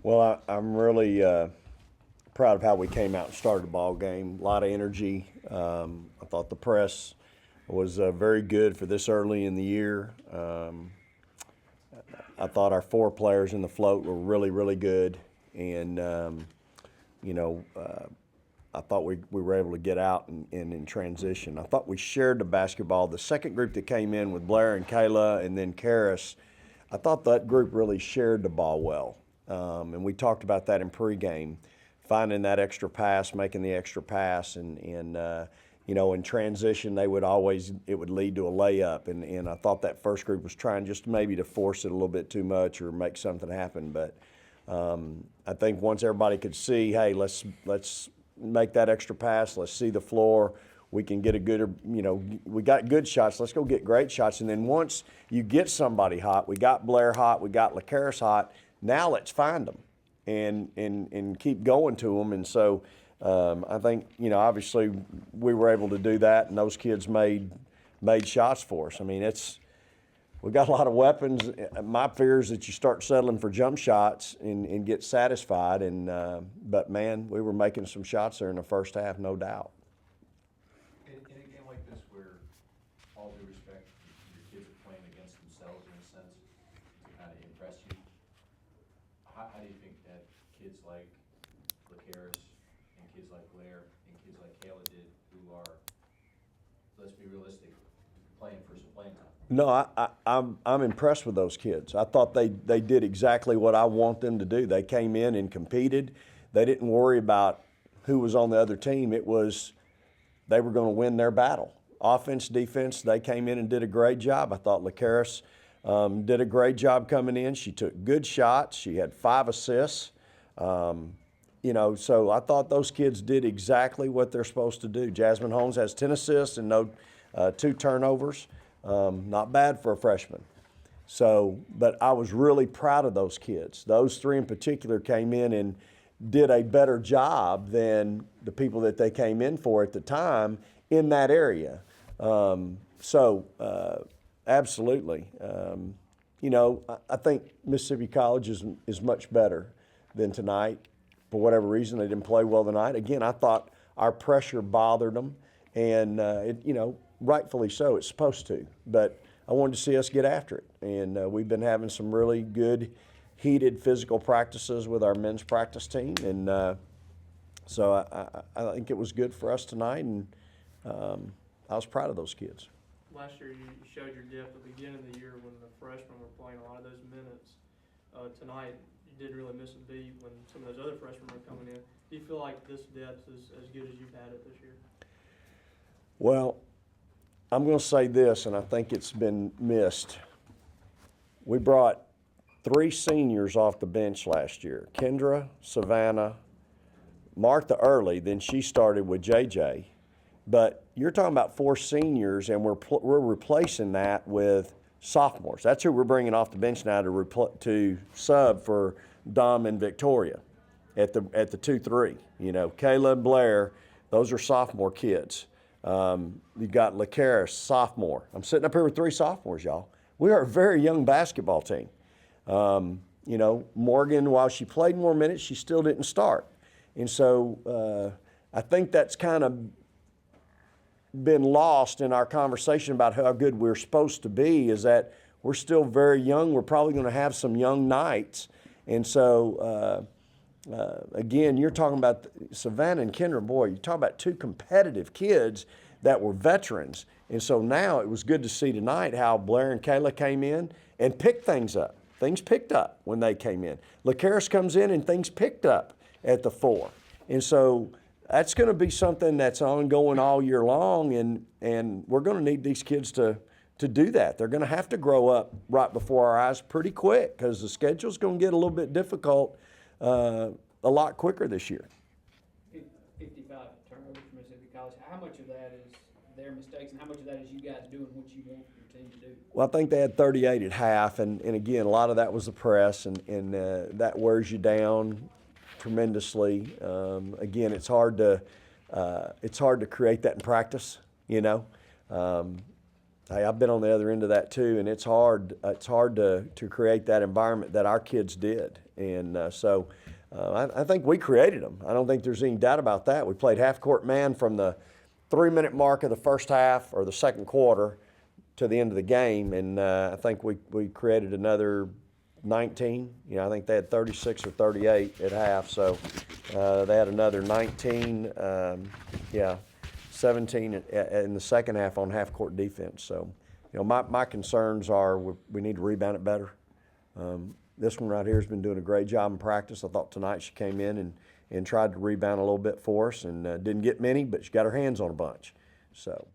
Well, I'm really proud of how we came out and started the ball game. A lot of energy. I thought the press was very good for this early in the year. I thought our four players in the float were really, really good, and you know, I thought we were able to get out and in transition. I thought we shared the basketball. The second group that came in with Blair and Kayla and then Karis, I thought that group really shared the ball well. And we talked about that in pregame, finding that extra pass, making the extra pass, and you know, in transition, it would lead to a layup. And I thought that first group was trying just maybe to force it a little bit too much or make something happen. But I think once everybody could see, hey, let's make that extra pass. Let's see the floor. We can get a good, you know, we got good shots. Let's go get great shots. And then once you get somebody hot, we got Blair hot, we got LaCaris hot. Now let's find them and keep going to them. And so I think, you know, obviously we were able to do that, and those kids made shots for us. I mean, we got a lot of weapons. My fear is that you start settling for jump shots and get satisfied. But man, we were making some shots there in the first half, no doubt. In a game like this, where all due respect, your kids are playing against themselves in a sense to kind of impress you, how do you think that kids like LaCaris and kids like Blair and kids like Kayla did, who are, let's be realistic, playing for some playing time? No, I'm impressed with those kids. I thought they did exactly what I want them to do. They came in and competed. They didn't worry about who was on the other team. It was they were going to win their battle. Offense, defense, they came in and did a great job. I thought LaCaris did a great job coming in. She took good shots. She had 5 assists. You know, so I thought those kids did exactly what they're supposed to do. Jasmine Holmes has 10 assists and 2 turnovers. Not bad for a freshman. So, but I was really proud of those kids. Those 3 in particular came in and did a better job than the people that they came in for at the time in that area. Absolutely. You know, I think Mississippi College is much better than tonight. For whatever reason, they didn't play well tonight. Again, I thought our pressure bothered them, and you know, rightfully so. It's supposed to, but I wanted to see us get after it, and we've been having some really good, heated physical practices with our men's practice team, and so I think it was good for us tonight, and I was proud of those kids. Last year, you showed your depth at the beginning of the year when the freshmen were playing a lot of those minutes. Tonight, you didn't really miss a beat when some of those other freshmen were coming in. Do you feel like this depth is as good as you've had it this year? Well, I'm going to say this, and I think it's been missed. We brought 3 seniors off the bench last year: Kendra, Savannah, Martha early, then she started with JJ. But you're talking about 4 seniors, and we're replacing that with sophomores. That's who we're bringing off the bench now to sub for Dom and Victoria at the 2-3. You know, Kayla and Blair, those are sophomore kids. You got LaCaris, sophomore. I'm sitting up here with 3 sophomores, y'all. We are a very young basketball team. You know, Morgan, while she played more minutes, she still didn't start. And so I think that's kind of been lost in our conversation about how good we're supposed to be, is that we're still very young. We're probably going to have some young nights. And so, again, you're talking about Savannah and Kendra. Boy, you're talking about 2 competitive kids that were veterans. And so now it was good to see tonight how Blair and Kayla came in and picked things up. Things picked up when they came in. LaCaris comes in and things picked up at the 4. And so that's going to be something that's ongoing all year long, and we're going to need these kids to do that. They're going to have to grow up right before our eyes pretty quick, because the schedule's going to get a little bit difficult a lot quicker this year. 55 turnovers for Mississippi College. How much of that is their mistakes, and how much of that is you guys doing what you want your team to do? Well, I think they had 38 at half, and again, a lot of that was the press, and that wears you down tremendously. Again, it's hard to create that in practice, you know. Hey, I've been on the other end of that too, and it's hard. It's hard to create that environment that our kids did, and I think we created them. I don't think there's any doubt about that. We played half-court man from the 3-minute mark of the first half or the second quarter to the end of the game, and I think we created another 19. I think they had 36 or 38 at half, so they had another 19. 17 in the second half on half-court defense. So, my concerns are we need to rebound it better. This one right here has been doing a great job in practice. I thought tonight she came in and tried to rebound a little bit for us and didn't get many, but she got her hands on a bunch. So.